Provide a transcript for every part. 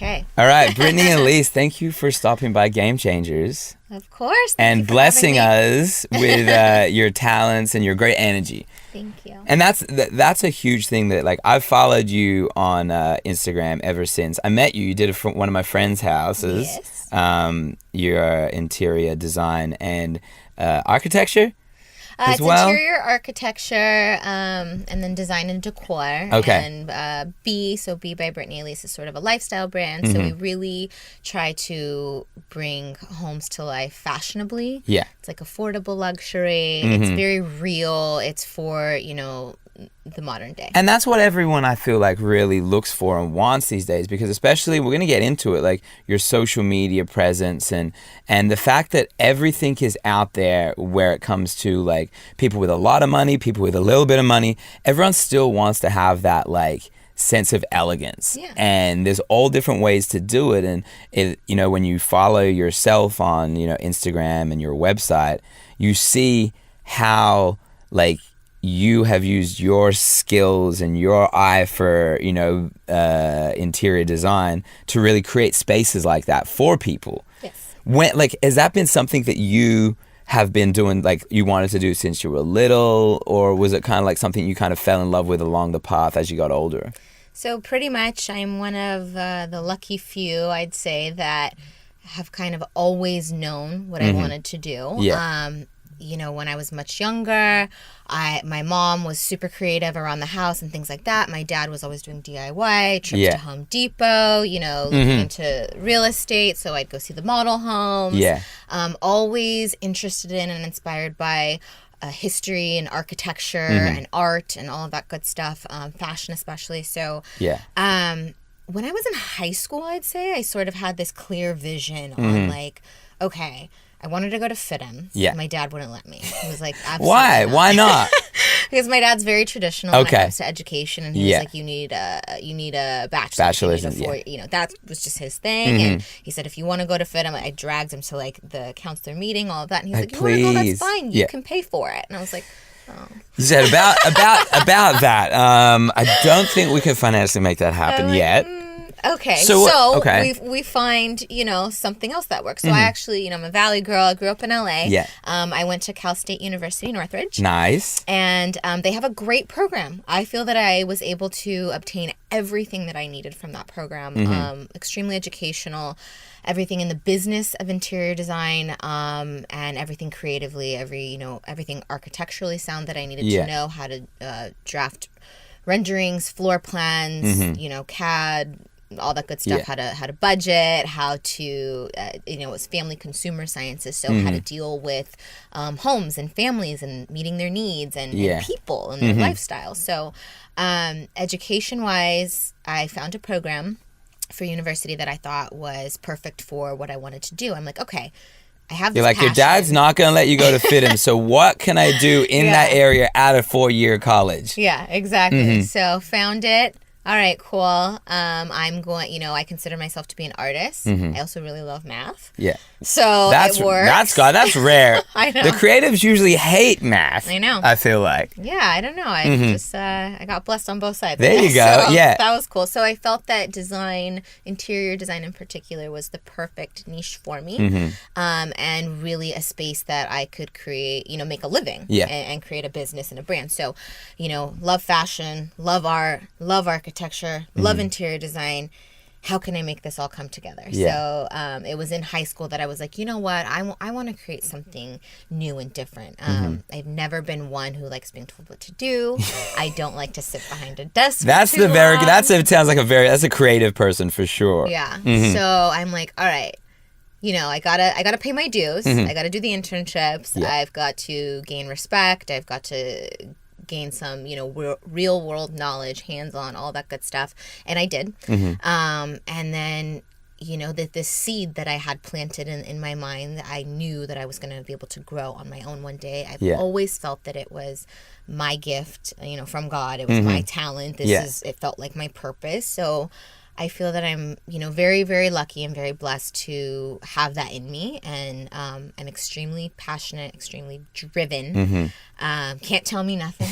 Okay. All right, Brittaney Elise, thank you for stopping by Game Changers. Of course. And blessing us with your talents and your great energy. Thank you. And that's a huge thing that, like, I've followed you on Instagram ever since I met you. You did it from one of my friends' houses. Yes. Your interior design and architecture. It's interior architecture, and then design and decor. Okay. And B by Brittaney Elise is sort of a lifestyle brand. So we really try to bring homes to life fashionably. Yeah. It's like affordable luxury. It's very real. It's for, the modern day. And that's what everyone, I feel like, really looks for and wants these days, because especially, we're going to get into it, like your social media presence and the fact that everything is out there where it comes to, like, people with a lot of money, people with a little bit of money. Everyone still wants to have that, like, sense of elegance. Yeah. And there's all different ways to do it. And when you follow yourself on, Instagram and your website, you see how, like, you have used your skills and your eye for, interior design to really create spaces like that for people. Yes. Has that been something that you have been doing, like, you wanted to do since you were little, or was it kind of like something you kind of fell in love with along the path as you got older? So pretty much I'm one of the lucky few, I'd say, that have kind of always known what I wanted to do. Yeah. When I was much younger, my mom was super creative around the house and things like that. My dad was always doing DIY, trips to Home Depot, looking into real estate. So I'd go see the model homes. Yeah. Always interested in and inspired by history and architecture and art and all of that good stuff, fashion especially. So yeah. When I was in high school, I'd say I sort of had this clear vision on, like, okay, I wanted to go to FITM. Yeah. My dad wouldn't let me. He was like, absolutely Why? not. Why not? Because my dad's very traditional when it comes to education, and he was like, you need a bachelor's. That was just his thing. And he said, if you want to go to FITM, I dragged him to, like, the counselor meeting, all of that. And he's like, you want to go? That's fine. You can pay for it. And I was like, oh. You said about that. I don't think we can financially make that happen yet. Okay, so we find, something else that works. So I actually, I'm a Valley girl. I grew up in LA. Yeah. I went to Cal State University, Northridge. Nice. And they have a great program. I feel that I was able to obtain everything that I needed from that program. Extremely educational, everything in the business of interior design, and everything creatively, everything architecturally sound that I needed to know, how to draft renderings, floor plans, CAD, all that good stuff, how to budget, how to, it was family consumer sciences, so how to deal with homes and families and meeting their needs and people and their lifestyle. So education-wise, I found a program for university that I thought was perfect for what I wanted to do. I'm like, okay, I have this You're like, passion. your dad's not going to let you go to FITM, so what can I do in that area at a 4-year college? Yeah, exactly. So found it. All right, cool. I'm going, I consider myself to be an artist. I also really love math. Yeah. So it works. That's rare. I know. The creatives usually hate math. I know. I feel like. Yeah, I don't know. I just, I got blessed on both sides. There you go. So yeah. That was cool. So I felt that interior design in particular, was the perfect niche for me. And really a space that I could create, make a living and create a business and a brand. So, love fashion, love art, love architecture, love interior design. How can I make this all come together? Yeah. So it was in high school that I was like, you know what? I want to create something new and different. I've never been one who likes being told what to do. I don't like to sit behind a desk. That's a creative person for sure. Yeah. So I'm like, all right, I gotta pay my dues. I gotta do the internships. Yeah. I've got to gain respect. I've got to gain some, real world knowledge, hands-on, all that good stuff. And I did. And then, this seed that I had planted in my mind, I knew that I was going to be able to grow on my own one day. I've always felt that it was my gift, from God. It was my talent. It felt like my purpose. So I feel that I'm, very, very lucky and very blessed to have that in me. And I'm extremely passionate, extremely driven. Can't tell me nothing.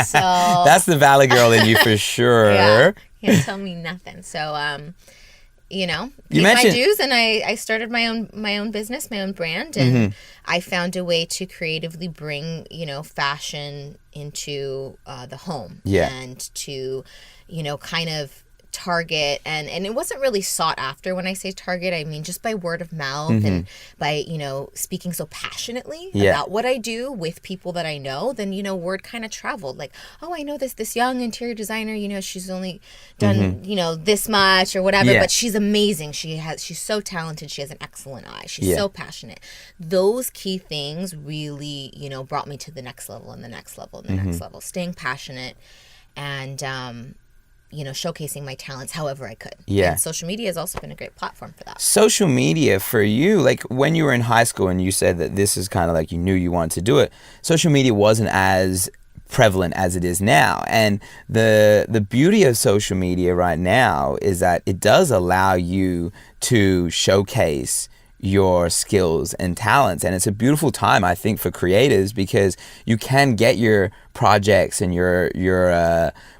So that's the Valley girl in you for sure. Yeah, can't tell me nothing. So, you know, You paid my mentioned- dues, and I started my own business, my own brand, and I found a way to creatively bring, you know, fashion into the home, and to, you know, kind of target, and it wasn't really sought after. When I say target, I mean just by word of mouth and by, you know, speaking so passionately about what I do with people that I know, then, you know, word kind of traveled, like, oh, I know this young interior designer, you know, she's only done you know, this much or whatever, but she's amazing, she's so talented, she has an excellent eye, she's so passionate. Those key things really, you know, brought me to the next level and the next level and the next level, staying passionate and you know, showcasing my talents however I could. Yeah. And social media has also been a great platform for that. Social media for you, like when you were in high school and you said that this is kind of like you knew you wanted to do it, social media wasn't as prevalent as it is now. And the beauty of social media right now is that it does allow you to showcase your skills and talents, and it's a beautiful time, I think, for creators, because you can get your projects and your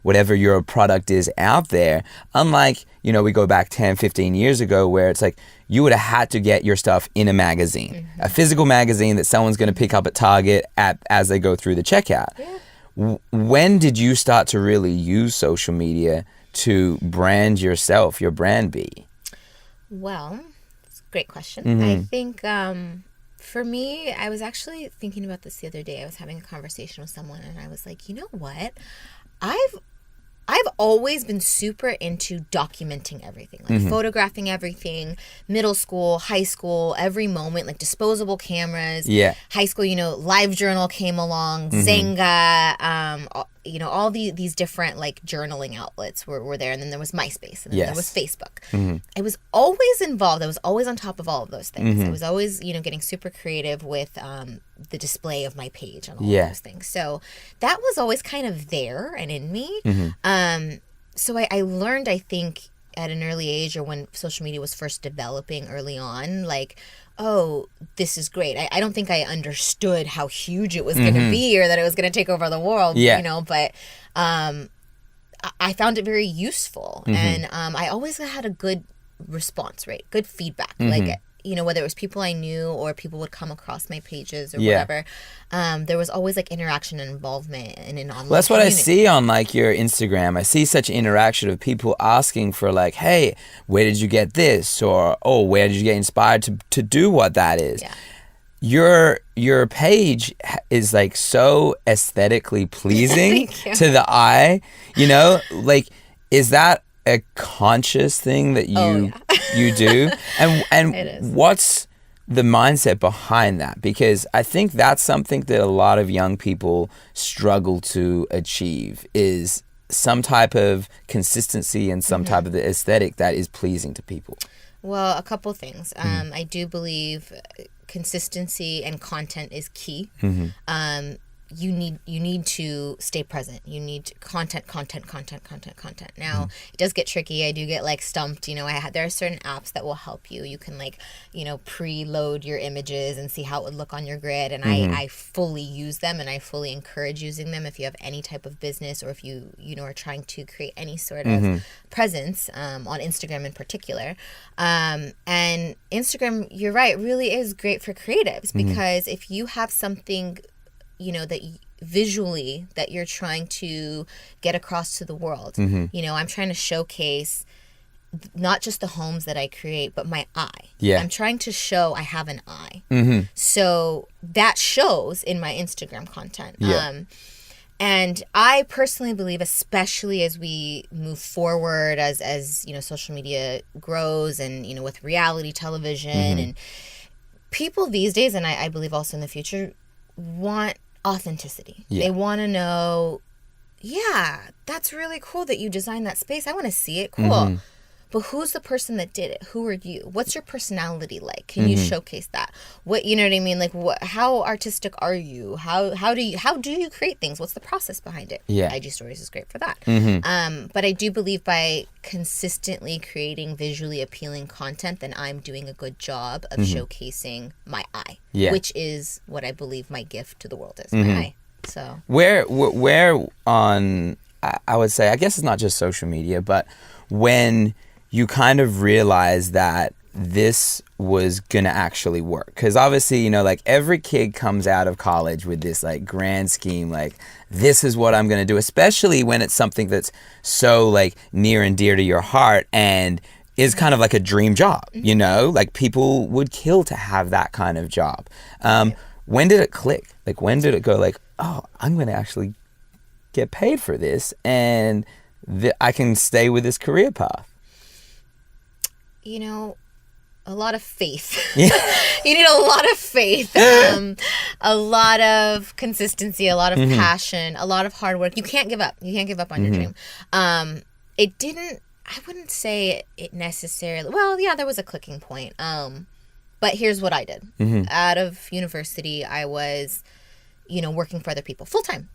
whatever your product is out there, unlike, you know, we go back 10-15 years ago where it's like you would have had to get your stuff in a magazine, a physical magazine that someone's going to pick up at Target as they go through the checkout. When did you start to really use social media to brand yourself, your brand be? Well, great question. I think for me, I was actually thinking about this the other day. I was having a conversation with someone and I was like, you know what? I've always been super into documenting everything, like photographing everything, middle school, high school, every moment, like disposable cameras. High school, you know, LiveJournal came along, Zynga, you know, all these different like journaling outlets were there. And then there was MySpace, and then there was Facebook. I was always involved. I was always on top of all of those things. I was always, you know, getting super creative with the display of my page and all of those things. So that was always kind of there and in me. So I learned, I think, at an early age, or when social media was first developing early on, like, oh, this is great. I don't think I understood how huge it was going to be, or that it was going to take over the world, you know, but I found it very useful. And I always had a good response rate, good feedback. Like, you know, whether it was people I knew or people would come across my pages or whatever, there was always like interaction and involvement in an online That's what community. I see on like your Instagram. I see such interaction of people asking for like, hey, where did you get this? Or, oh, where did you get inspired to do what that is? Your page is like so aesthetically pleasing to the eye, you know, like, is that a conscious thing that you do? And what's the mindset behind that? Because I think that's something that a lot of young people struggle to achieve, is some type of consistency and some type of the aesthetic that is pleasing to people. Well, a couple things. I do believe consistency and content is key. You need to stay present. You need content. Now, it does get tricky. I do get like stumped. You know, there are certain apps that will help you. You can like, you know, preload your images and see how it would look on your grid. And I fully use them, and I fully encourage using them if you have any type of business, or if you know, are trying to create any sort of presence on Instagram in particular. And Instagram, you're right, really is great for creatives, because if you have something, you know, that visually that you're trying to get across to the world. You know, I'm trying to showcase not just the homes that I create, but my eye. I'm trying to show I have an eye. So that shows in my Instagram content. And I personally believe, especially as we move forward, as you know, social media grows, and, you know, with reality television, and people these days, and I believe also in the future, want authenticity. They want to know, that's really cool that you designed that space. I want to see it. Cool. But who's the person that did it? Who are you? What's your personality like? Can you showcase that? What, you know what I mean? Like, how artistic are you? How do you create things? What's the process behind it? IG Stories is great for that. But I do believe by consistently creating visually appealing content, then I'm doing a good job of showcasing my eye, which is what I believe my gift to the world is, my eye. So where on, I would say, I guess it's not just social media, but when you kind of realize that this was gonna actually work? Because obviously, you know, like every kid comes out of college with this like grand scheme, like this is what I'm gonna do, especially when it's something that's so like near and dear to your heart and is kind of like a dream job, you know, like people would kill to have that kind of job. When did it click? Like when did it go like, oh, I'm gonna actually get paid for this and I can stay with this career path? You know, a lot of faith. Yeah. You need a lot of faith, a lot of consistency, a lot of passion, a lot of hard work. You can't give up. You can't give up on your dream. It didn't, I wouldn't say it necessarily, well, yeah, there was a clicking point. But here's what I did. Out of university, I was, you know, working for other people full time.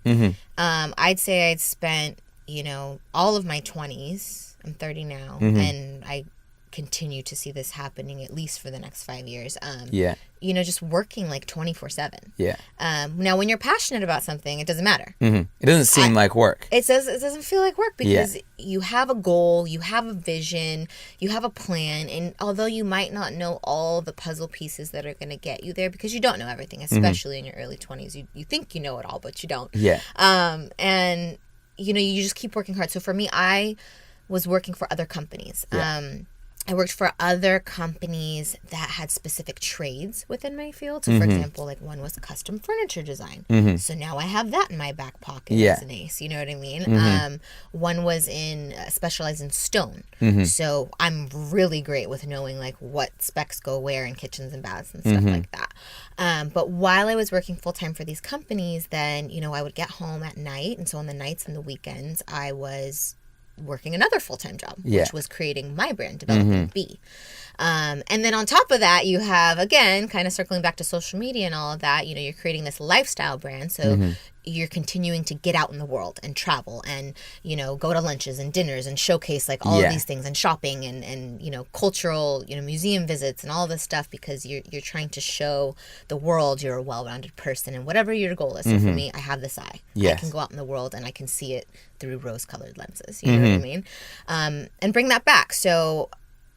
I'd say I'd spent, you know, all of my 20s, I'm 30 now, and I continue to see this happening at least for the next 5 years. You know, just working like 24/7. Now, when you're passionate about something, it doesn't matter. It doesn't seem like work. It doesn't feel like work because you have a goal, you have a vision, you have a plan, and although you might not know all the puzzle pieces that are going to get you there, because you don't know everything, especially in your early 20s, you think you know it all, but you don't. And you know, you just keep working hard. So for me, I was working for other companies. I worked for other companies that had specific trades within my field. So, for example, like one was custom furniture design. So now I have that in my back pocket as an ace. You know what I mean? One was specialized in stone. So I'm really great with knowing like what specs go where in kitchens and baths and stuff like that. But while I was working full time for these companies, then, you know, I would get home at night. And so on the nights and the weekends, I was working another full-time job, which was creating my brand, developing B. And then on top of that, you have, again, kind of circling back to social media and all of that, you know, you're creating this lifestyle brand. So you're continuing to get out in the world and travel and, you know, go to lunches and dinners and showcase like all of these things and shopping and, you know, cultural, you know, museum visits and all this stuff because you're trying to show the world you're a well-rounded person and whatever your goal is. So for me, I have this eye. I can go out in the world and I can see it through rose-colored lenses. You know what I mean? And bring that back. So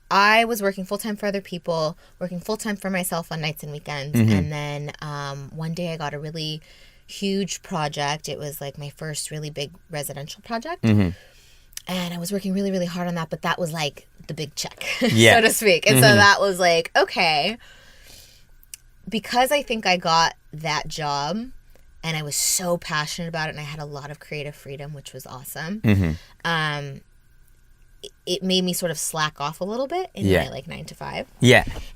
I was working full-time for other people, working full-time for myself on nights and weekends. And then one day I got a really huge project. It was like my first really big residential project. And I was working really, really hard on that. But that was like the big check, so to speak. And so that was like, okay, because I think I got that job and I was so passionate about it and I had a lot of creative freedom, which was awesome. It made me sort of slack off a little bit in my like 9 to 5.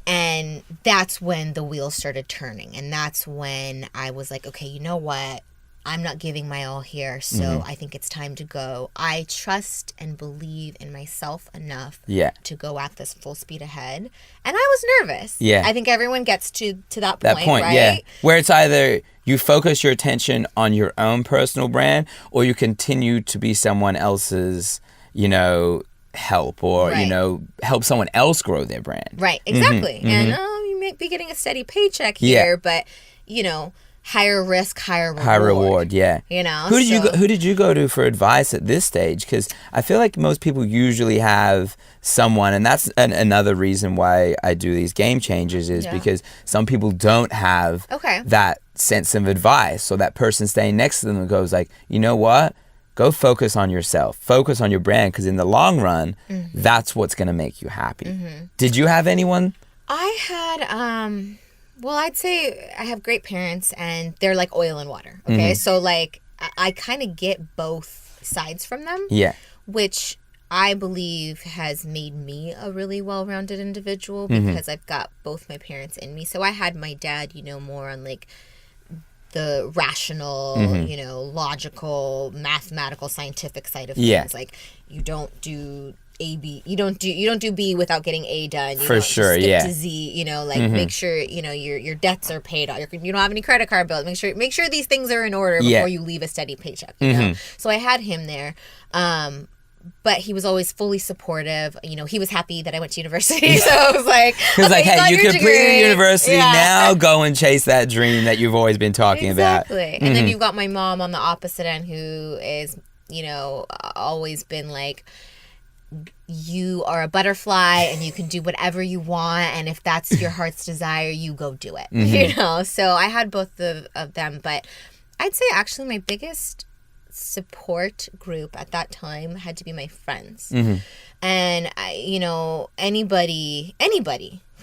And that's when the wheels started turning. And that's when I was like, okay, you know what? I'm not giving my all here. So I think it's time to go. I trust and believe in myself enough to go at this full speed ahead. And I was nervous. I think everyone gets to that point, right? Where it's either you focus your attention on your own personal brand or you continue to be someone else's, you know, help or, you know, help someone else grow their brand. Right, exactly. And you may be getting a steady paycheck here, but, you know, higher risk, higher reward. Higher reward, You know? Who did you go to for advice at this stage? Because I feel like most people usually have someone, and that's another reason why I do these game changers is because some people don't have that sense of advice. So that person staying next to them goes like, you know what? Go focus on yourself. Focus on your brand because in the long run, that's what's going to make you happy. Did you have anyone? I had, well, I'd say I have great parents and they're like oil and water. Okay. So like I kind of get both sides from them. Which I believe has made me a really well-rounded individual because I've got both my parents in me. So I had my dad, you know, more on like the rational, you know, logical, mathematical, scientific side of things. Like you don't do A-B, you don't do B without getting A done. You For don't sure, skip yeah. to Z, you know, like make sure, you know, your debts are paid off. You don't have any credit card bills. Make sure these things are in order before you leave a steady paycheck, you know? So I had him there. But he was always fully supportive. You know, he was happy that I went to university. So I was like, he was like, hey, you completed university. Now go and chase that dream that you've always been talking about. Exactly. And then you've got my mom on the opposite end who is, you know, always been like, you are a butterfly and you can do whatever you want, and if that's your heart's desire, you go do it. You know, so I had both of them, but I'd say actually my biggest support group at that time had to be my friends. And anybody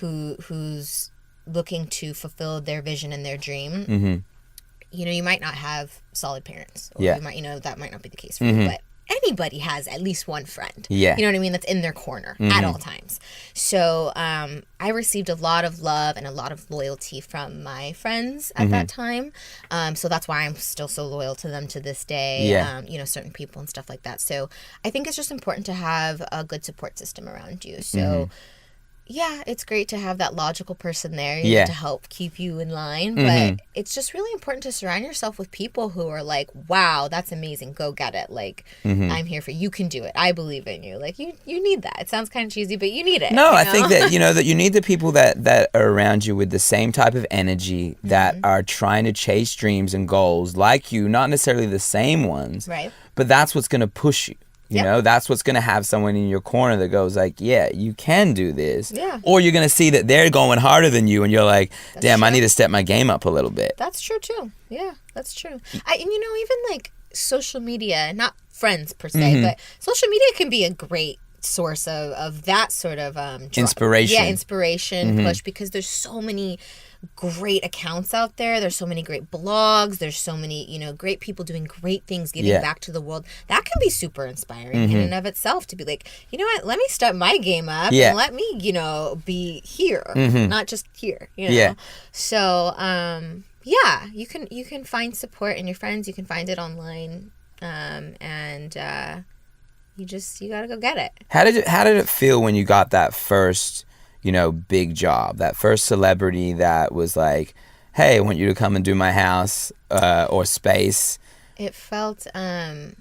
who's looking to fulfill their vision and their dream, you might not have solid parents, or you might, that might not be the case for you, but anybody has at least one friend, you know what I mean, that's in their corner at all times. So I received a lot of love and a lot of loyalty from my friends at that time. So that's why I'm still so loyal to them to this day, certain people and stuff like that. So I think it's just important to have a good support system around you. So yeah, it's great to have that logical person there to help keep you in line. But it's just really important to surround yourself with people who are like, wow, that's amazing. Go get it. Like, I'm here for you. You can do it. I believe in you. Like, you need that. It sounds kind of cheesy, but you need it. No, I think that, that you need the people that are around you with the same type of energy, that are trying to chase dreams and goals like you, not necessarily the same ones. Right. But that's what's going to push you. You know, that's what's going to have someone in your corner that goes like, yeah, you can do this. Yeah. Or you're going to see that they're going harder than you and you're like, damn, I need to step my game up a little bit. That's true too. Yeah, that's true. And even like social media, not friends per se, but social media can be a great source of that sort of inspiration. Yeah, inspiration, push, because there's so many great accounts out there. There's so many great blogs. There's so many, great people doing great things, giving back to the world. That can be super inspiring in and of itself, to be like, you know what, let me step my game up and let me, be here, not just here, Yeah. So, you can find support in your friends. You can find it online. You gotta go get it. How did it feel when you got that first, big job, that first celebrity that was like, hey, I want you to come and do my house or space? It felt a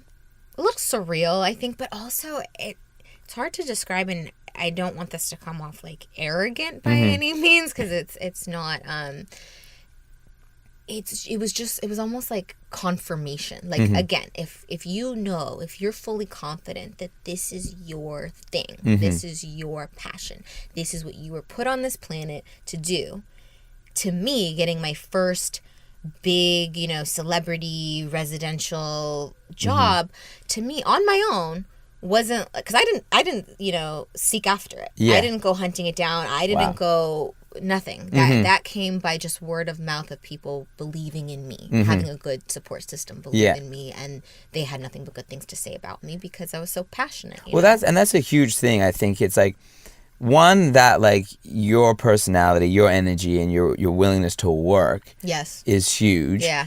little surreal, I think, but also it's hard to describe, and I don't want this to come off like arrogant by any means, because it's not. It was almost like confirmation. Like, again, if you're fully confident that this is your thing, this is your passion, this is what you were put on this planet to do. To me, getting my first big, celebrity residential job, to me on my own, wasn't, because I didn't seek after it. I didn't go hunting it down. I didn't go nothing. That came by just word of mouth of people believing in me, having a good support system, believe in me, and they had nothing but good things to say about me because I was so passionate. That's a huge thing. I think it's like, one, that like your personality, your energy, and your willingness to work is huge. Yeah.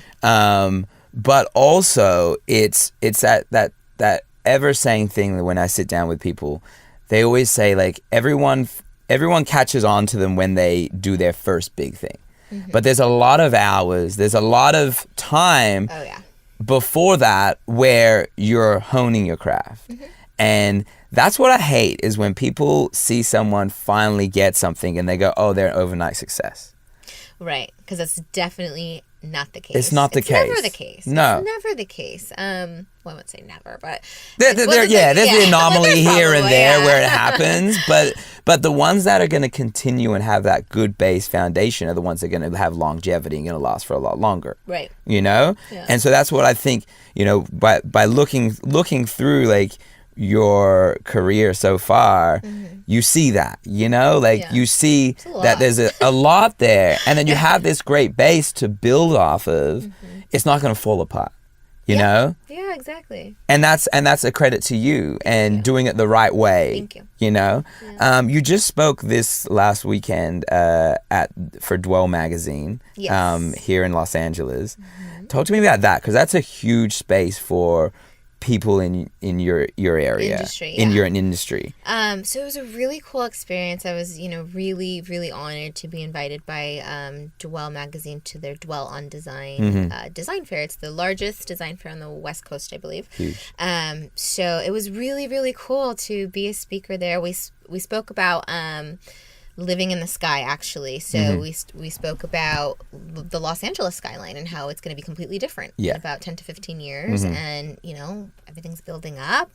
But also it's that ever saying thing that when I sit down with people, they always say like everyone catches on to them when they do their first big thing. But there's a lot of hours, there's a lot of time before that where you're honing your craft. And that's what I hate, is when people see someone finally get something and they go, oh, they're an overnight success. Right, because that's definitely not the case. It's not the case. It's never the case. No. It's never the case. Well, I wouldn't say never, but... There's the anomaly here and there where it happens, but the ones that are going to continue and have that good base foundation are the ones that are going to have longevity and going to last for a lot longer. Right. Yeah. And so that's what I think, by looking through, like, your career so far, you see that, you see that there's a lot there, and then you have this great base to build off of. It's not going to fall apart, you know? Yeah, exactly. And that's a credit to you and doing it the right way. Thank you. You just spoke this last weekend for Dwell magazine here in Los Angeles. Talk to me about that, because that's a huge space for people in your area, in your industry. So it was a really cool experience. I was, really, really honored to be invited by Dwell magazine to their Dwell on Design design fair. It's the largest design fair on the West Coast, I believe. Huge. So it was really, really cool to be a speaker there. We spoke about living in the sky, actually. So we spoke about the Los Angeles skyline and how it's going to be completely different in about 10 to 15 years. And, everything's building up.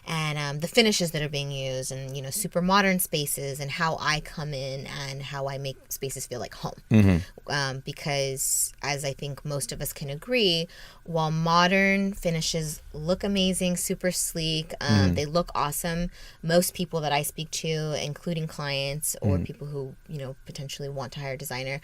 and the finishes that are being used, and, you know, super modern spaces, and how I come in and how I make spaces feel like home. Because as I think most of us can agree, while modern finishes look amazing, super sleek, they look awesome, most people that I speak to, including clients or people who, you know, potentially want to hire a designer,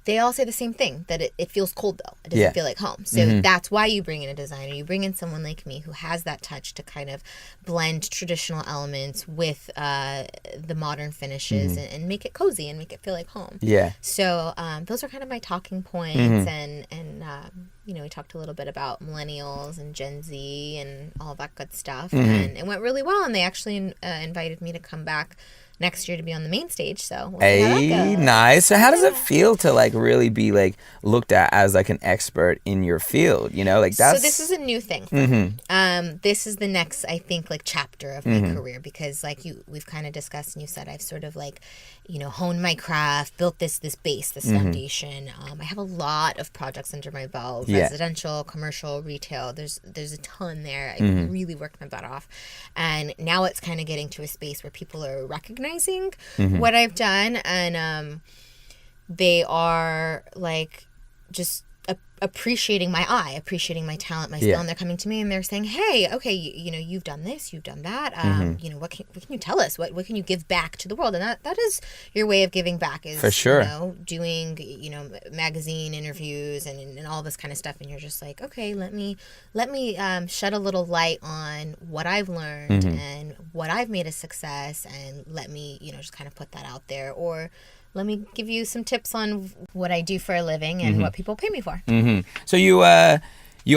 they all say the same thing, that it feels cold though. It doesn't feel like home. So that's why you bring in a designer. You bring in someone like me who has that touch to kind of blend traditional elements with the modern finishes and make it cozy and make it feel like home. Yeah. So those are kind of my talking points, and you know, we talked a little bit about millennials and Gen Z and all that good stuff, and it went really well. And they actually invited me to come back next year to be on the main stage, so we'll see how that goes. Nice. So how does it feel to like really be like looked at as like an expert in your field, you know? Like that's... So this is a new thing for me. This is the next, I think, like chapter of my career, because like we've kind of discussed, and you said I've sort of like, you know, honed my craft, built this base, this foundation. I have a lot of projects under my belt, residential, commercial, retail. There's a ton there. I really worked my butt off, and now it's kind of getting to a space where people are recognizing what I've done, and they are like just appreciating my eye, appreciating my talent, my skill, and they're coming to me and they're saying, hey, okay, you know, you've done this, you've done that, you know, what can you tell us, what can you give back to the world? And that is your way of giving back, is for sure, you know, doing, you know, magazine interviews and all this kind of stuff, and you're just like, okay, let me shed a little light on what I've learned and what I've made a success, and let me, you know, just kind of put that out there, or let me give you some tips on what I do for a living and what people pay me for. So you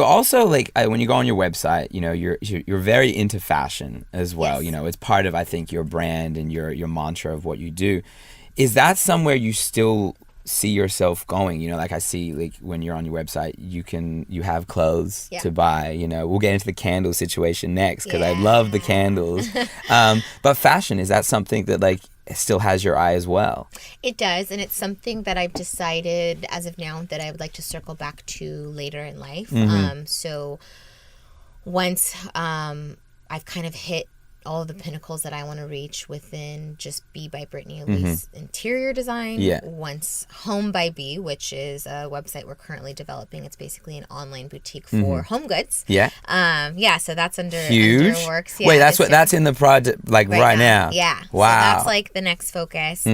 also, like, when you go on your website, you know, you're very into fashion as well. Yes. You know, it's part of, I think, your brand and your mantra of what you do. Is that somewhere you still see yourself going? You know, like I see, like when you're on your website, you have clothes to buy. You know, we'll get into the candle situation next, because I love the candles. But fashion, is that something that like still has your eye as well? It does, and it's something that I've decided as of now that I would like to circle back to later in life. So once I've kind of hit all of the pinnacles that I want to reach within just Be by Brittaney Elise interior design. Once Home by Be, which is a website we're currently developing. It's basically an online boutique for home goods. So that's under huge works. Wait, that's in the project like right now. Yeah. Wow. So that's like the next focus.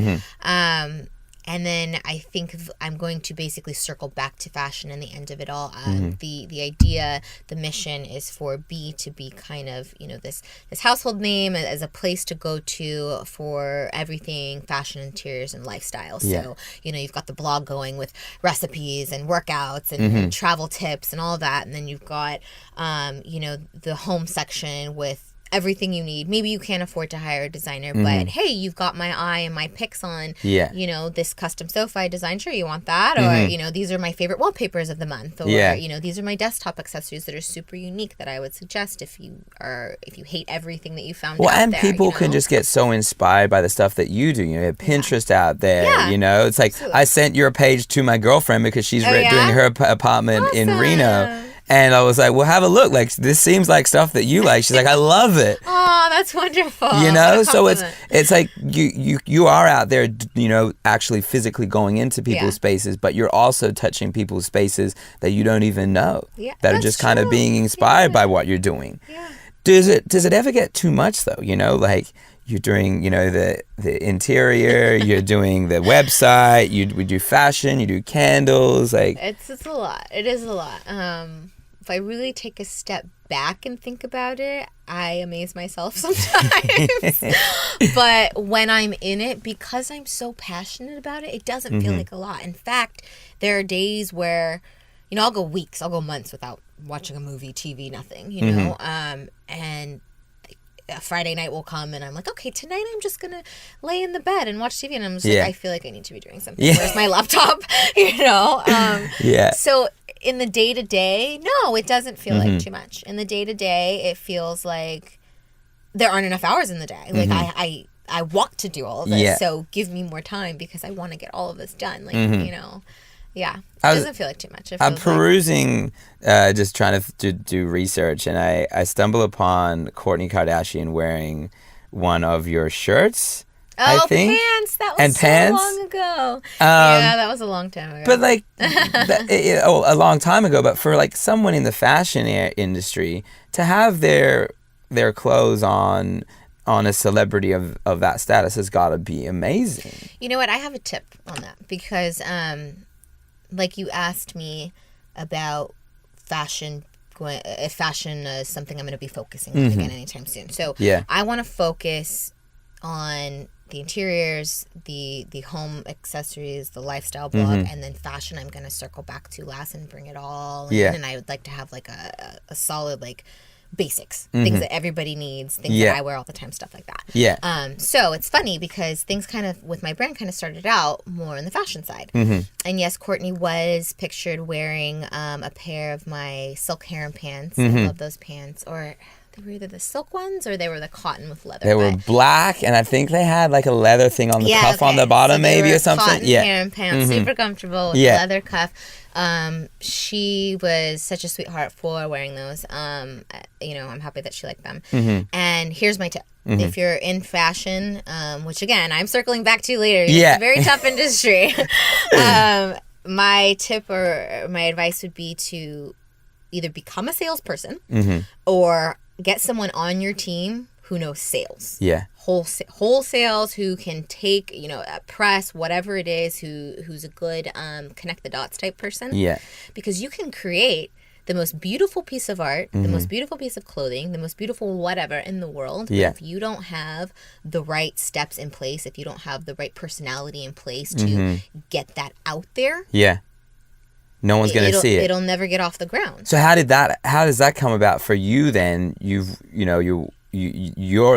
And then I think I'm going to basically circle back to fashion in the end of it all. The idea, the mission is for B to be kind of, you know, this household name as a place to go to for everything fashion, interiors, and lifestyle. So, you know, you've got the blog going with recipes and workouts and travel tips and all that. And then you've got, you know, the home section with everything you need. Maybe you can't afford to hire a designer, but hey, you've got my eye and my picks on, you know, this custom sofa I designed. Sure, you want that? Or, you know, these are my favorite wallpapers of the month. Or, you know, these are my desktop accessories that are super unique that I would suggest if you hate everything that you found out and there, people you know? can just get so inspired by the stuff that you do. You know, Pinterest out there, you know, it's like, I sent your page to my girlfriend because she's doing her apartment in Reno. And I was like, well, have a look. Like, this seems like stuff that you like. She's like, I love it. Oh, that's wonderful. You know, so it's like you are out there, you know, actually physically going into people's spaces, but you're also touching people's spaces that you don't even know, that are just kind of being inspired by what you're doing. Does it ever get too much though? You know, like you're doing, you know, the interior, you're doing the website, we do fashion, you do candles, like it's a lot. It is a lot. If I really take a step back and think about it, I amaze myself sometimes. But when I'm in it, because I'm so passionate about it, it doesn't feel like a lot. In fact, there are days where, you know, I'll go weeks, I'll go months without watching a movie, TV, nothing, you know, and a Friday night will come and I'm like, okay, tonight I'm just gonna lay in the bed and watch TV, and I'm just like, I feel like I need to be doing something. Where's my laptop? You know? So in the day-to-day, no, it doesn't feel like too much. In the day-to-day, it feels like there aren't enough hours in the day. Like I want to do all of this, so give me more time because I want to get all of this done. Like, you know. Yeah. It doesn't feel like too much. I'm perusing, just trying to do research, and I stumble upon Kourtney Kardashian wearing one of your shirts. I think. Pants! That was and so pants. long ago. Yeah, that was a long time ago. But like, a long time ago. But for like someone in the fashion industry to have their clothes on a celebrity of that status has got to be amazing. You know what? I have a tip on that because, like you asked me about fashion. If fashion is something I'm going to be focusing on again anytime soon. So I want to focus on the interiors, the home accessories, the lifestyle blog, and then fashion I'm going to circle back to last and bring it all in. And I would like to have like a solid like basics, things that everybody needs, things that I wear all the time, stuff like that. Yeah. So it's funny because things kind of, with my brand, kind of started out more on the fashion side. And yes, Kourtney was pictured wearing a pair of my silk harem pants. I love those pants. Or they were either the silk ones or they were the cotton with leather. They were black, and I think they had like a leather thing on the cuff on the bottom, so maybe, or something. Cotton harem pants, super comfortable with leather cuff. She was such a sweetheart for wearing those. You know, I'm happy that she liked them. And here's my tip. If you're in fashion, which again, I'm circling back to later. It's a very tough industry. My tip or my advice would be to either become a salesperson or get someone on your team who knows sales. Yeah. Wholesales, who can take, you know, press, whatever it is, who's a good connect the dots type person. Yeah. Because you can create the most beautiful piece of art, the most beautiful piece of clothing, the most beautiful whatever in the world. Yeah. But if you don't have the right steps in place, if you don't have the right personality in place to get that out there. Yeah. No one's going to see it. It'll never get off the ground. So how does that come about for you then? You're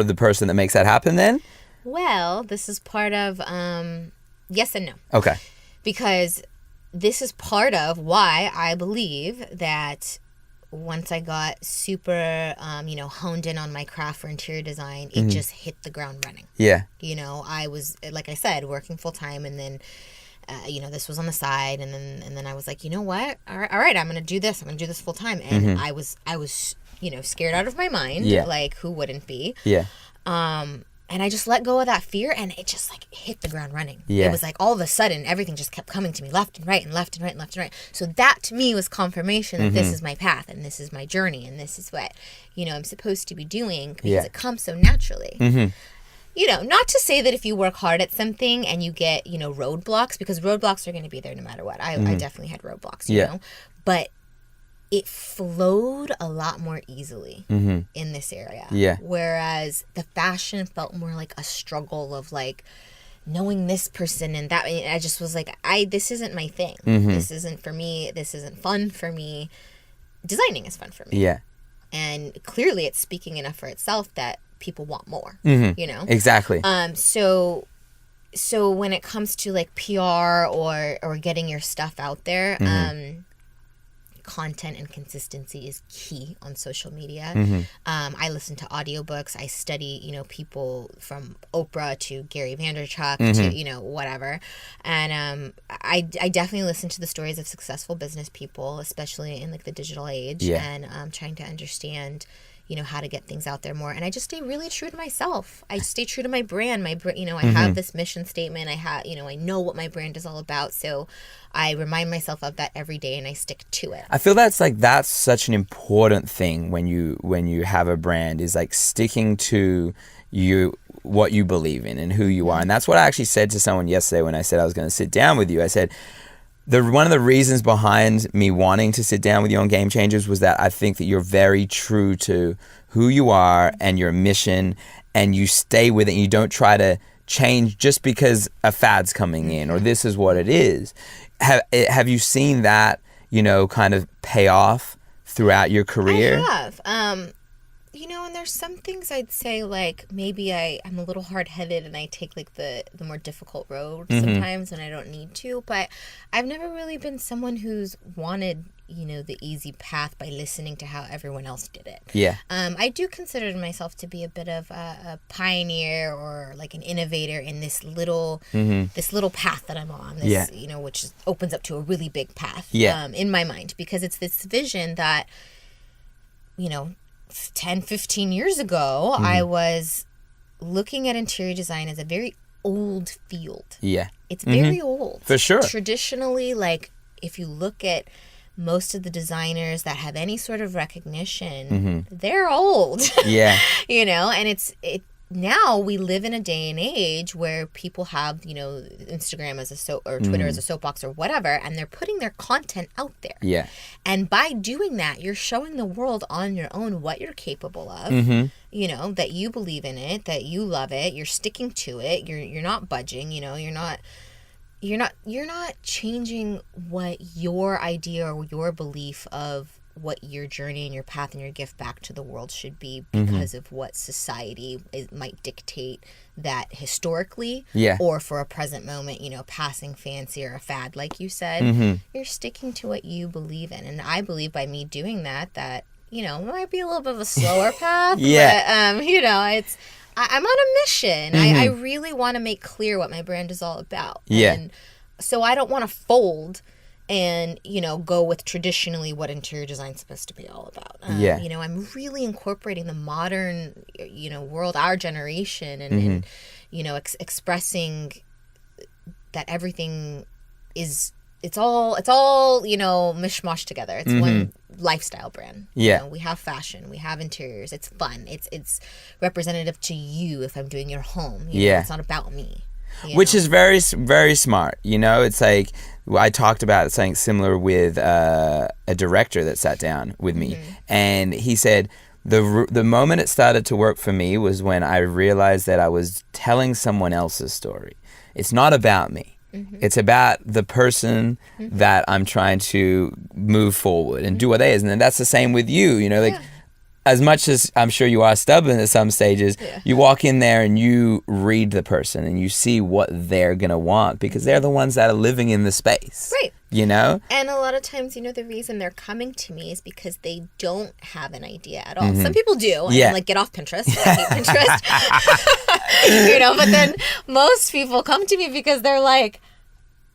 the person that makes that happen then? Well, this is part of yes and no. Okay. Because this is part of why I believe that once I got super honed in on my craft for interior design, it just hit the ground running. Yeah. You know, I was, like I said, working full time, and then this was on the side, and then I was like, you know what? All right, I'm gonna do this. I'm gonna do this full time. And I was scared out of my mind. Yeah. Like, who wouldn't be? Yeah. And I just let go of that fear, and it just like hit the ground running. Yeah. It was like all of a sudden everything just kept coming to me left and right and left and right and left and right. So that to me was confirmation that this is my path and this is my journey and this is what I'm supposed to be doing because it comes so naturally. You know, not to say that if you work hard at something and you get, roadblocks, because roadblocks are going to be there no matter what. I definitely had roadblocks, you know. But it flowed a lot more easily in this area. Yeah. Whereas the fashion felt more like a struggle of like knowing this person and that. I just was like, this isn't my thing. This isn't for me. This isn't fun for me. Designing is fun for me. Yeah. And clearly it's speaking enough for itself that people want more, Exactly. So when it comes to like PR or getting your stuff out there, content and consistency is key on social media. I listen to audiobooks. I study, people from Oprah to Gary Vaynerchuk to, whatever. And I definitely listen to the stories of successful business people, especially in like the digital age, and trying to understand how to get things out there more. And I just stay really true to myself. I stay true to my brand. I have this mission statement. I know what my brand is all about. So I remind myself of that every day and I stick to it. I feel that's such an important thing when you have a brand, is like sticking to what you believe in and who you are. And that's what I actually said to someone yesterday when I said I was going to sit down with you. I said, one of the reasons behind me wanting to sit down with you on Game Changers was that I think that you're very true to who you are and your mission, and you stay with it. And you don't try to change just because a fad's coming in or this is what it is. Have you seen that, kind of pay off throughout your career? I have. And there's some things I'd say, like, maybe I'm a little hard-headed and I take, like, the more difficult road sometimes when I don't need to. But I've never really been someone who's wanted, the easy path by listening to how everyone else did it. Yeah. I do consider myself to be a bit of a pioneer or like an innovator in this little path that I'm on. This, which opens up to a really big path. In my mind, because it's this vision that 10, 15 years ago, I was looking at interior design as a very old field. Yeah. It's very old. For sure. Traditionally, like, if you look at most of the designers that have any sort of recognition, they're old. Yeah. And now we live in a day and age where people have, Instagram as or Twitter as a soapbox or whatever, and they're putting their content out there. Yeah. And by doing that, you're showing the world on your own what you're capable of, that you believe in it, that you love it, you're sticking to it, you're not budging, you're not changing what your idea or your belief of what your journey and your path and your gift back to the world should be because of what society might dictate that historically or for a present moment, passing fancy or a fad, like you said, you're sticking to what you believe in. And I believe by me doing that, it might be a little bit of a slower path, but, I'm on a mission. I really want to make clear what my brand is all about. Yeah. And so I don't want to fold and, go with traditionally what interior design is supposed to be all about. I'm really incorporating the modern, world, our generation, and expressing that everything is, it's all, mishmash together. It's one lifestyle brand. Yeah. We have fashion, we have interiors. It's fun. It's representative to you if I'm doing your home. It's not about me. Which is very, very smart. It's like, I talked about something similar with a director that sat down with me. And he said, the moment it started to work for me was when I realized that I was telling someone else's story. It's not about me. It's about the person that I'm trying to move forward and do what they is. And then that's the same with you, as much as I'm sure you are stubborn at some stages, you walk in there and you read the person and you see what they're going to want because they're the ones that are living in the space. Right. And a lot of times, the reason they're coming to me is because they don't have an idea at all. Some people do. And get off Pinterest. I hate Pinterest. But then most people come to me because they're like,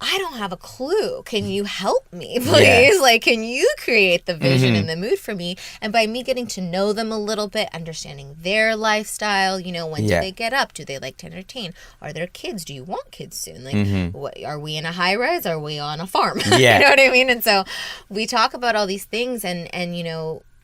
I don't have a clue. Can you help me, please? Like, can you create the vision and the mood for me? And by me getting to know them a little bit, understanding their lifestyle, when do they get up? Do they like to entertain? Are there kids? Do you want kids soon? Like, what, are we in a high rise? Are we on a farm? Yeah. You know what I mean? And so we talk about all these things and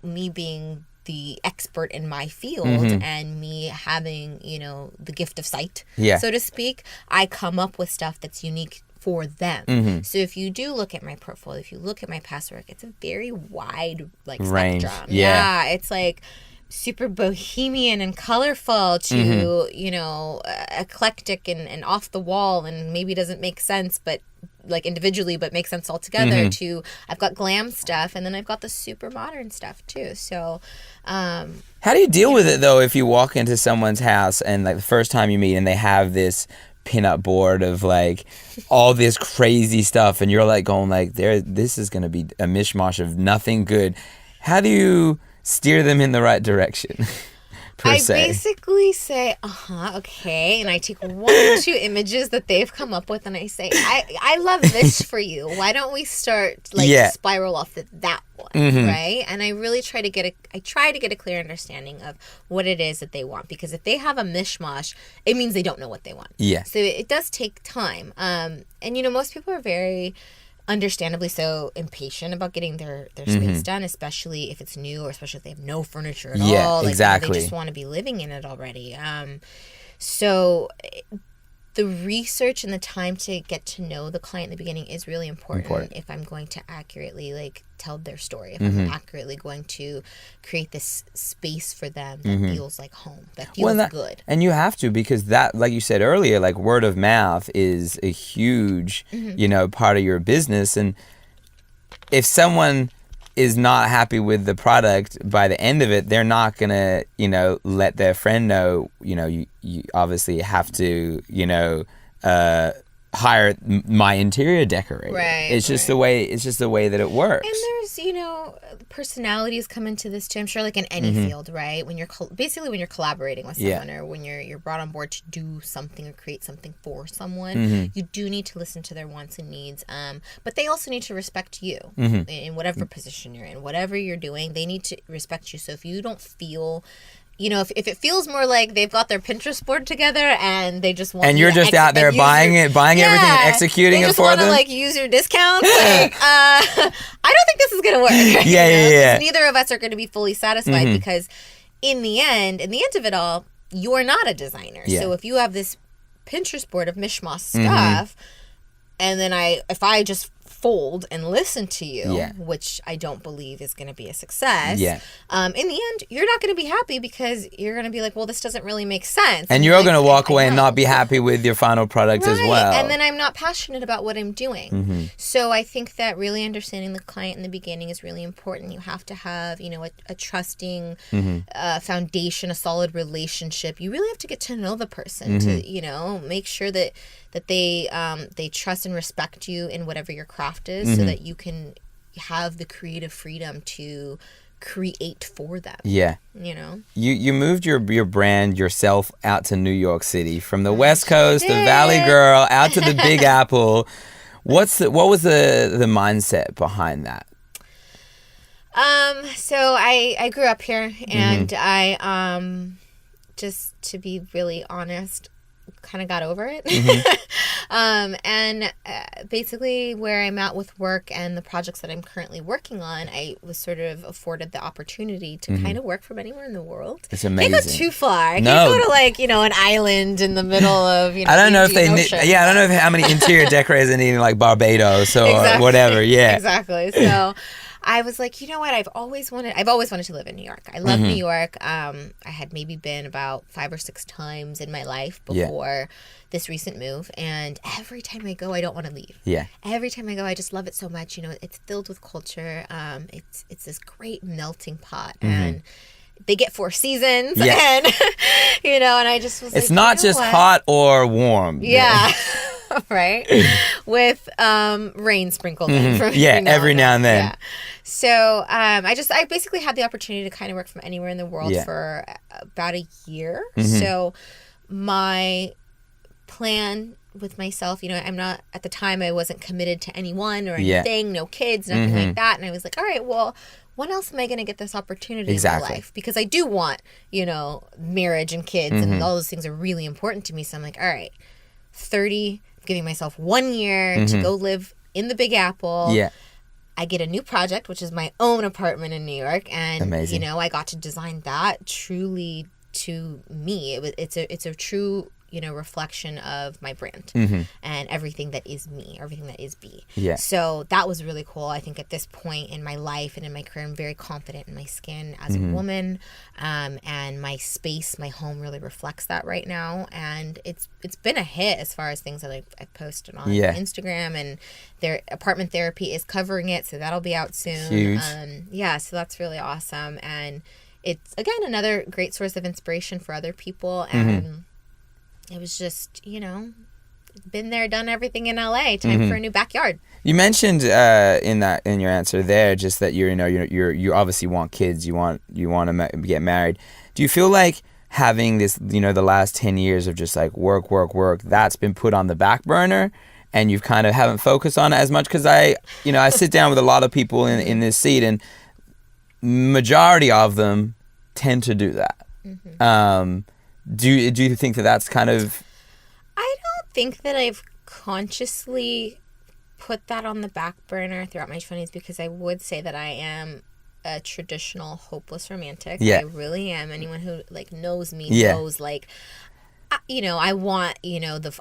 me being the expert in my field and me having, the gift of sight, so to speak, I come up with stuff that's unique for them. So if you do look at my portfolio, if you look at my past work, it's a very wide range. Spectrum. Yeah, it's like super bohemian and colorful to eclectic and off the wall and maybe doesn't make sense, but like individually, but makes sense all together. To I've got glam stuff and then I've got the super modern stuff too. So how do you deal with it though if you walk into someone's house and like the first time you meet and they have this pinup board of like all this crazy stuff and you're like going like this is going to be a mishmash of nothing good? How do you steer them in the right direction? I basically say, okay, and I take one or two images that they've come up with and I say, I love this for you. Why don't we start spiral off that one, right? And I really try to get a clear understanding of what it is that they want, because if they have a mishmash, it means they don't know what they want. Yeah. So it does take time. And most people are very understandably so impatient about getting their space done, especially if it's new or especially if they have no furniture at all. Exactly. They just want to be living in it already. So the research and the time to get to know the client in the beginning is really important. If I'm going to accurately tell their story, if I'm accurately going to create this space for them that feels like home, that feels good. And you have to, because that, like you said earlier, like word of mouth is a huge, part of your business. And if someone is not happy with the product by the end of it, they're not gonna, let their friend know. You obviously have to, hire my interior decorator. Right. It's just the way that it works. And there's, personalities come into this too. I'm sure, like in any field, right? When you're when you're collaborating with someone, or when you're brought on board to do something or create something for someone, you do need to listen to their wants and needs. But they also need to respect you in whatever position you're in, whatever you're doing. They need to respect you. So if you don't feel, if it feels more like they've got their Pinterest board together and they just want, and you're just out there buying everything and executing it for them, they just want to use your discounts. I don't think this is gonna work. Yeah. Neither of us are going to be fully satisfied because in the end of it all, you're not a designer. Yeah. So if you have this Pinterest board of mishmash stuff, and then if I just fold and listen to you, which I don't believe is going to be a success. In the end, you're not going to be happy because you're going to be like, well, this doesn't really make sense. And you're going to walk away and not be happy with your final product as well. And then I'm not passionate about what I'm doing. So I think that really understanding the client in the beginning is really important. You have to have, a trusting foundation, a solid relationship. You really have to get to know the person to, make sure that they trust and respect you in whatever your craft is, so that you can have the creative freedom to create for them. You moved your brand yourself out to New York City from the West Coast, the Valley Girl, out to the Big Apple. What was the mindset behind that? So I grew up here, and I just to be really honest, kind of got over it. And basically where I'm at with work and the projects that I'm currently working on, I was sort of afforded the opportunity to kind of work from anywhere in the world. It's amazing. Can't go too far. I can't go to an island in the middle of, I don't know if they need, I don't know how many interior decorators they need in like Barbados or whatever. Yeah. Exactly. So I was like, you know what? I've always wanted to live in New York. I love New York. I had maybe been about 5 or 6 times in my life before this recent move. And every time I go, I don't want to leave. Yeah. Every time I go, I just love it so much. It's filled with culture. It's this great melting pot. And they get 4 seasons. And, and I just was like, it's not just hot or warm. Yeah. Right? With rain sprinkled in from every now and then. Yeah. So I basically had the opportunity to kind of work from anywhere in the world for about a year. So my plan with myself, I'm not, at the time I wasn't committed to anyone or anything, no kids, nothing like that. And I was like, all right, well, when else am I going to get this opportunity in my life? Because I do want, marriage and kids and all those things are really important to me. So I'm like, all right, 30, giving myself 1 year to go live in the Big Apple. Yeah. I get a new project, which is my own apartment in New York. And, amazing. I got to design that truly to me. It's a true, reflection of my brand and everything that is me, everything that is B. Yeah. So that was really cool. I think at this point in my life and in my career, I'm very confident in my skin as a woman. And my space, my home really reflects that right now. And it's been a hit as far as things that I've posted on Instagram, and their apartment therapy is covering it. So that'll be out soon. Huge. So that's really awesome. And it's, again, another great source of inspiration for other people. And it was just, been there, done everything in LA. Time for a new backyard. You mentioned in your answer there just that you obviously want kids. You want to get married. Do you feel like having this, the last 10 years of just like work, that's been put on the back burner, and you've kind of haven't focused on it as much? Because I sit down with a lot of people in this seat, and majority of them tend to do that. Do you think that that's kind of... I don't think that I've consciously put that on the back burner throughout my 20s, because I would say that I am a traditional hopeless romantic. Yeah. I really am. Anyone who knows me knows I want,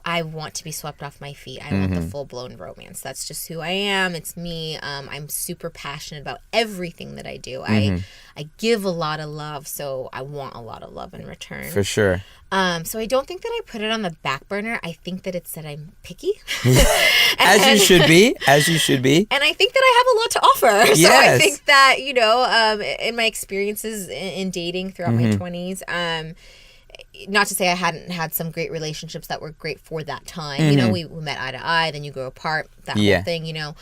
I want to be swept off my feet. I want the full-blown romance. That's just who I am. It's me. I'm super passionate about everything that I do. I give a lot of love, so I want a lot of love in return. For sure. So I don't think that I put it on the back burner. I think that it's that I'm picky. As you should be. And I think that I have a lot to offer. So I think that, in my experiences in dating throughout my 20s, not to say I hadn't had some great relationships that were great for that time. You know, we met eye to eye, then you grow apart, that whole thing, you know.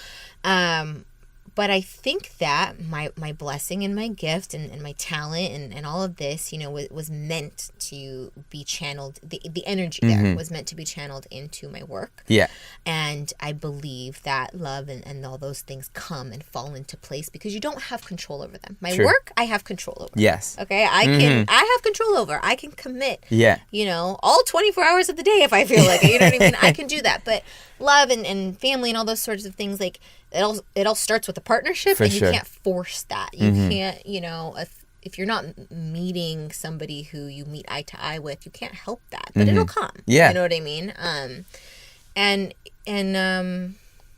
But I think that my blessing and my gift and my talent and all of this, you know, was meant to be channeled. The energy there was meant to be channeled into my work. Yeah. And I believe that love and all those things come and fall into place because you don't have control over them. My work, I have control over. Yes. Okay? I have control over. I can commit. Yeah. You know, all 24 hours of the day if I feel like it. You know what I mean? I can do that. But love and family and all those sorts of things, like, it all starts with a partnership, and you can't force that. You can't, you know, if you're not meeting somebody who you meet eye to eye with, you can't help that, but it'll come. Yeah, you know what I mean.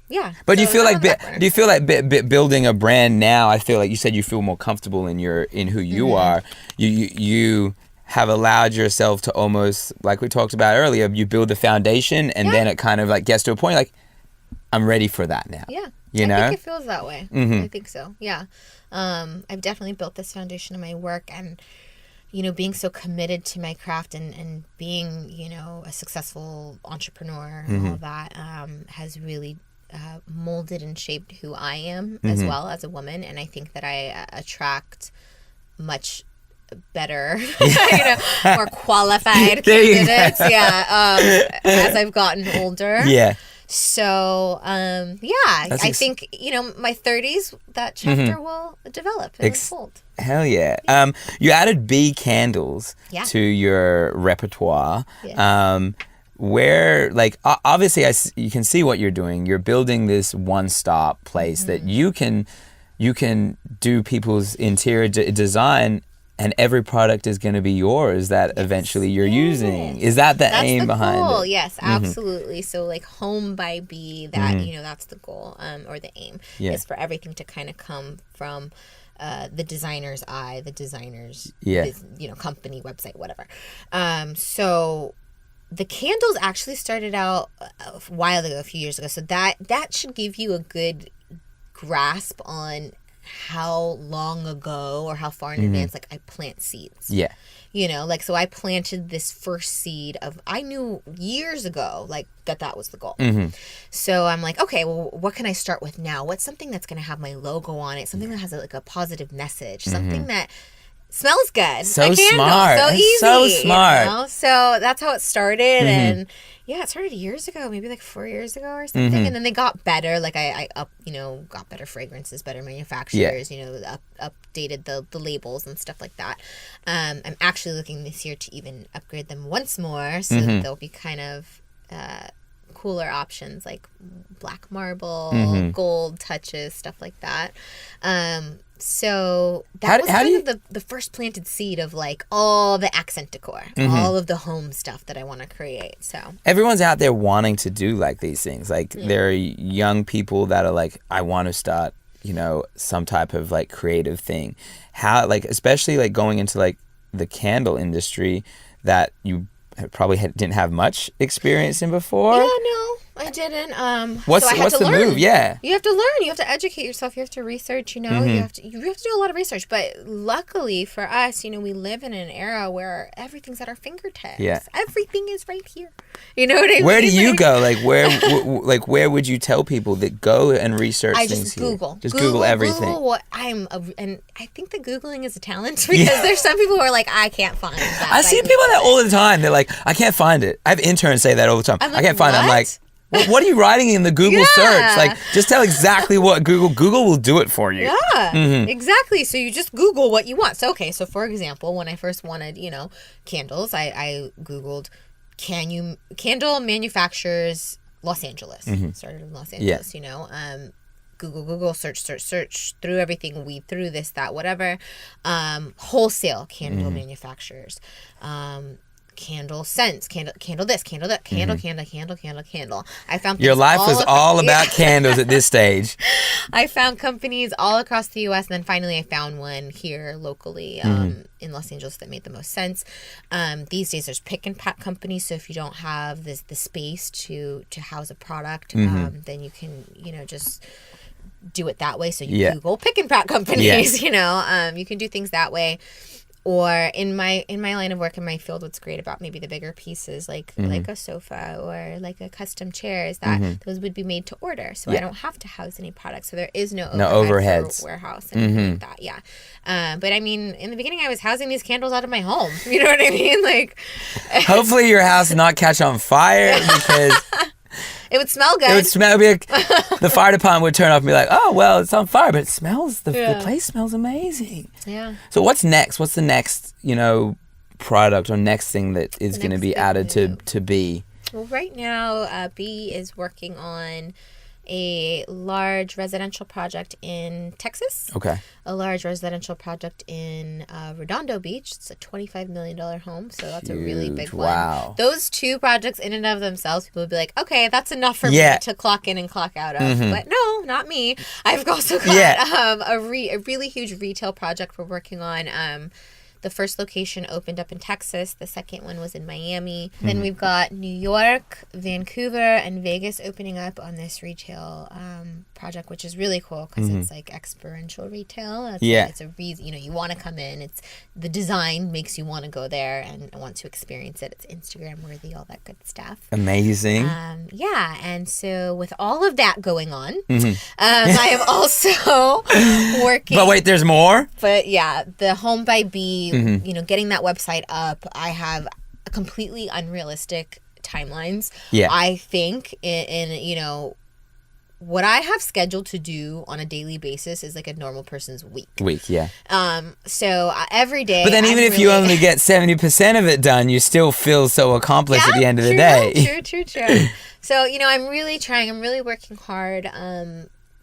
Yeah. But so do you feel like building a brand now? I feel like you said you feel more comfortable in who you are. You have allowed yourself to almost, like we talked about earlier, you build the foundation, and then it kind of like gets to a point like, I'm ready for that now. Yeah. You know? I think it feels that way. I think so. Yeah. I've definitely built this foundation in my work, and, you know, being so committed to my craft and being, you know, a successful entrepreneur and all of that has really molded and shaped who I am as well as a woman. And I think that I attract much better, you know, more qualified candidates. As I've gotten older. Yeah. So, I think, you know, my 30s, that chapter will develop and unfold. Hell yeah. You added bee candles to your repertoire. Yeah. Where, like, obviously you can see what you're doing. You're building this one-stop place that you can do people's interior design, and every product is going to be yours that eventually you're using. Is that the aim behind goal. it? Yes, absolutely. So, like, home by bee, that, you know, that's the goal, or the aim, is for everything to kind of come from the designer's eye, the designer's, you know, company, website, whatever. So the candles actually started out a while ago, a few years ago. So that should give you a good grasp on how long ago or how far in advance, like, I plant seeds. Yeah. You know, like, so I planted this first seed I knew years ago, like, that was the goal. So I'm like, okay, well, what can I start with now? What's something that's going to have my logo on it? Something that has a positive message, something that smells good. So smart. So easy. So smart. You know? So that's how it started. And yeah, it started years ago, maybe like 4 years ago or something. And then they got better. Like, I got better fragrances, better manufacturers, you know, updated the labels and stuff like that. I'm actually looking this year to even upgrade them once more. So that they'll be kind of cooler options, like black marble, gold touches, stuff like that. So that was the first planted seed of, like, all the accent decor, all of the home stuff that I want to create. So everyone's out there wanting to do, like, these things. Like, there are young people that are like, I want to start, you know, some type of, like, creative thing. How, like, especially, like, going into, like, the candle industry that you probably didn't have much experience in before. Yeah, no, I didn't. What's the move? Yeah, you have to learn. You have to educate yourself. You have to research. You know, you have to do a lot of research. But luckily for us, you know, we live in an era where everything's at our fingertips. Yeah, everything is right here. You know what I mean? Where do you go? Like, where would you tell people that go and research things? I just Google. Just Google everything. Google what and I think that Googling is a talent because there's some people who are like, I can't find that. I see people that all the time. They're like, I can't find it. I have interns say that all the time. Like, I can't find it. I'm like, what are you writing in the Google search? Like, just tell exactly what Google will do it for you. Yeah, exactly. So you just Google what you want. So, okay. So, for example, when I first wanted, you know, candles, I Googled candle manufacturers Los Angeles. Started in Los Angeles, you know. Google, search through everything, weed through this, that, whatever. Wholesale candle manufacturers. Candle scents, candle this, candle that, candle. I found your life was all about candles at this stage. I found companies all across the U.S. and then finally I found one here locally in Los Angeles that made the most sense. These days there's pick and pack companies, so if you don't have the space to house a product, then you can, you know, just do it that way. So you Google pick and pack companies, you know, you can do things that way. Or in my line of work, in my field, what's great about maybe the bigger pieces, like a sofa or like a custom chair, is that those would be made to order. So I don't have to house any products. So there is no overheads for warehouse and anything like that. Yeah. But I mean, in the beginning, I was housing these candles out of my home. You know what I mean? Like, hopefully your house did not catch on fire, because it would smell good. It would smell. The fire department would turn up and be like, "Oh, well, it's on fire, but it smells. The place smells amazing." Yeah. So what's next? What's the next, product or next thing that is going to be added to B? Well, right now, B is working on a large residential project in Texas. Okay. A large residential project in Redondo Beach. It's a $25 million home, so that's a really big one. Wow. Those two projects in and of themselves, people would be like, okay, that's enough for me to clock in and clock out of. But no, not me. I've also got a really huge retail project we're working on. The first location opened up in Texas. The second one was in Miami. Then we've got New York, Vancouver, and Vegas opening up on this retail project, which is really cool because it's like experiential retail. It's a reason, you want to come in. It's the design makes you want to go there and want to experience it. It's Instagram worthy, all that good stuff. Amazing. And so with all of that going on, I am also working. But wait, there's more? But yeah, the Home by B, getting that website up, I have completely unrealistic timelines. Yeah. I think in what I have scheduled to do on a daily basis is like a normal person's week. Yeah. So every day. But then even if you only get 70% of it done, you still feel so accomplished at the end of the day. True. So, I'm really trying. I'm really working hard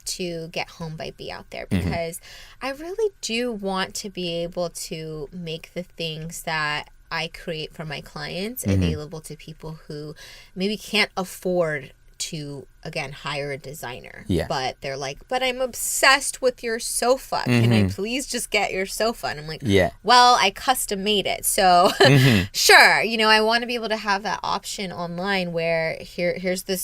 to get Home by B out there because I really do want to be able to make the things that I create for my clients available to people who maybe can't afford to, again, hire a designer. Yeah. But they're like, but I'm obsessed with your sofa. Can I please just get your sofa? And I'm like, well, I custom made it. So sure, I want to be able to have that option online where here's the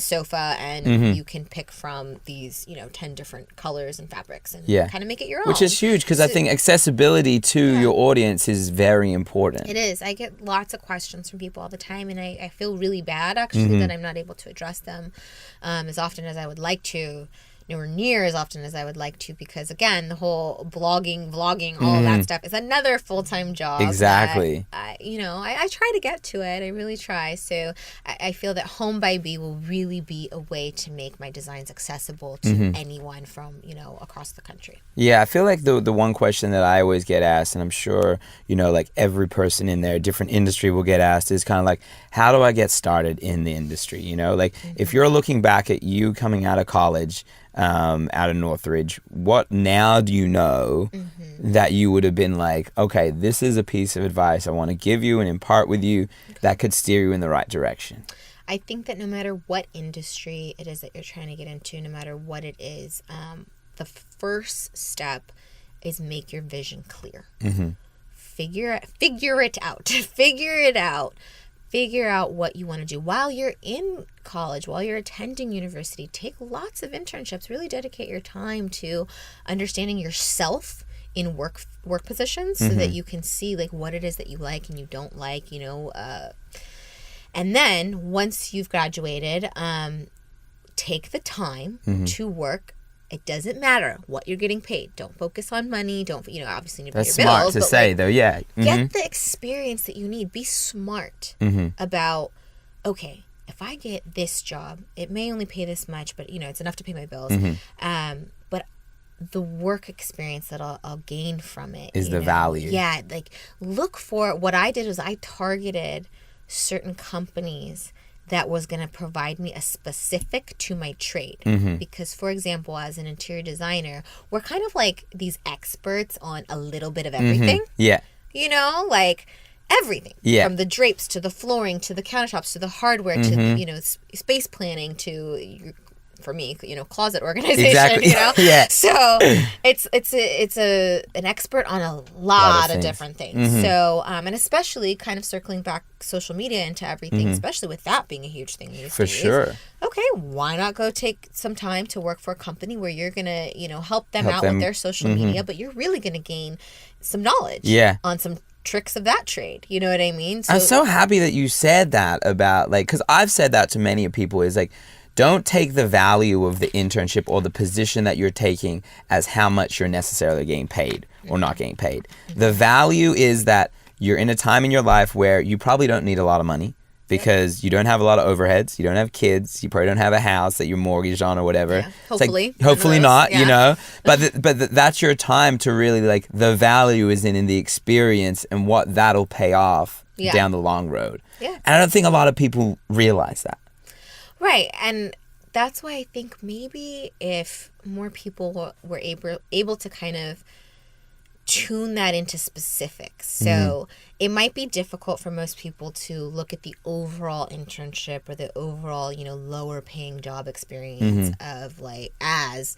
sofa and you can pick from these 10 different colors and fabrics and kind of make it your own, which is huge because I think accessibility to your audience is very important. It is. I get lots of questions from people all the time, and I feel really bad actually that I'm not able to address them as often as I would like to, nowhere near as often as I would like to, because again, the whole blogging, vlogging, all of that stuff is another full-time job. Exactly. I try to get to it. I really try. So I feel that Home by B will really be a way to make my designs accessible to anyone from, across the country. Yeah, I feel like the one question that I always get asked, and I'm sure, like every person in their different industry will get asked, is kind of like, how do I get started in the industry? If you're looking back at you coming out of college, out of Northridge, what now do you know that you would have been like, okay, this is a piece of advice I want to give you and impart with you that could steer you in the right direction? I think that no matter what industry it is that you're trying to get into, no matter what it is, the first step is make your vision clear. Figure it out. Figure out what you want to do while you're in college, while you're attending university. Take lots of internships. Really dedicate your time to understanding yourself in work positions so that you can see like what it is that you like and you don't like, and then once you've graduated, take the time to work. It doesn't matter what you're getting paid. Don't focus on money. Don't, obviously you need to pay your bills. That's smart to say, though, yeah. Get the experience that you need. Be smart about, okay, if I get this job, it may only pay this much, but, it's enough to pay my bills. But the work experience that I'll gain from it is the value. Yeah, like look for, what I did was I targeted certain companies that was going to provide me a specific to my trade. Because, for example, as an interior designer, we're kind of like these experts on a little bit of everything. Yeah. Like everything. Yeah. From the drapes to the flooring to the countertops to the hardware to the, space planning to for me, closet organization, Exactly. Yeah. So it's an expert on a lot of different things. So, and especially kind of circling back social media into everything, especially with that being a huge thing these days. For sure. Okay, why not go take some time to work for a company where you're going to, help them out with their social media, but you're really going to gain some knowledge on some tricks of that trade. You know what I mean? I'm so happy that you said that about, like, because I've said that to many people, is like, don't take the value of the internship or the position that you're taking as how much you're necessarily getting paid or not getting paid. The value is that you're in a time in your life where you probably don't need a lot of money because you don't have a lot of overheads. You don't have kids. You probably don't have a house that you're mortgaged on or whatever. Yeah, hopefully. Hopefully not, But that's your time to really, like, the value is in the experience and what that'll pay off down the long road. Yeah. And I don't think a lot of people realize that. Right. And that's why I think maybe if more people were able to kind of tune that into specifics. So it might be difficult for most people to look at the overall internship or the overall, lower paying job experience of like as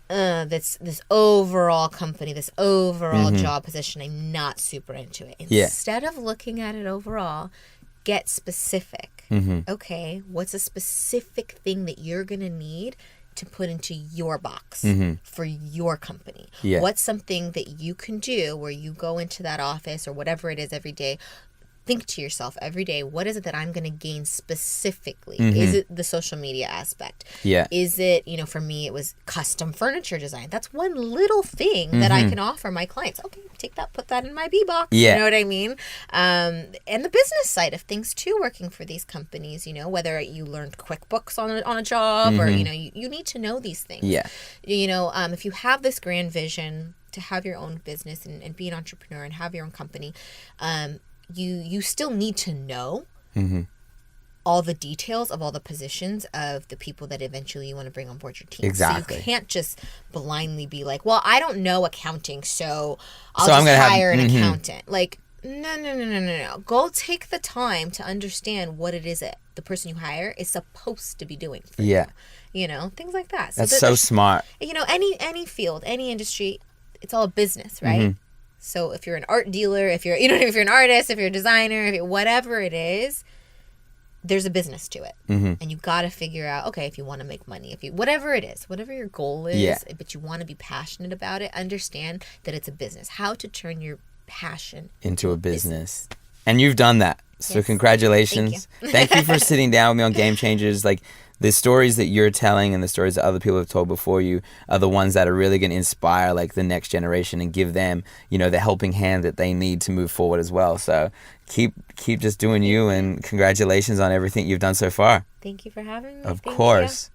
this overall company, this overall job position. I'm not super into it. Instead of looking at it overall, get specific. Okay, what's a specific thing that you're going to need to put into your box for your company? What's something that you can do where you go into that office or whatever it is every day? Think to yourself every day, what is it that I'm going to gain specifically? Is it the social media aspect? Is it, for me, it was custom furniture design. That's one little thing that I can offer my clients. Okay, take that, put that in my B-box. You know what I mean? And the business side of things too, working for these companies, whether you learned QuickBooks on a job or, you need to know these things. If you have this grand vision to have your own business and be an entrepreneur and have your own company, you still need to know all the details of all the positions of the people that eventually you want to bring on board your team. Exactly. So you can't just blindly be like, well, I don't know accounting, so I'll just hire an accountant. Like, no. Go take the time to understand what it is that the person you hire is supposed to be doing for you. Things like that. So that's so smart. Any field, any industry, it's all a business, right? So if you're an art dealer, if you're an artist, if you're a designer, whatever it is, there's a business to it. And you got to figure out, okay, if you want to make money, whatever it is, whatever your goal is, but you want to be passionate about it, understand that it's a business. How to turn your passion into a business. And you've done that. So congratulations. Thank you for sitting down with me on Game Changers. Like, the stories that you're telling and the stories that other people have told before you are the ones that are really going to inspire, like, the next generation and give them, the helping hand that they need to move forward as well. So keep just doing you, and congratulations on everything you've done so far. Thank you for having me. Of course.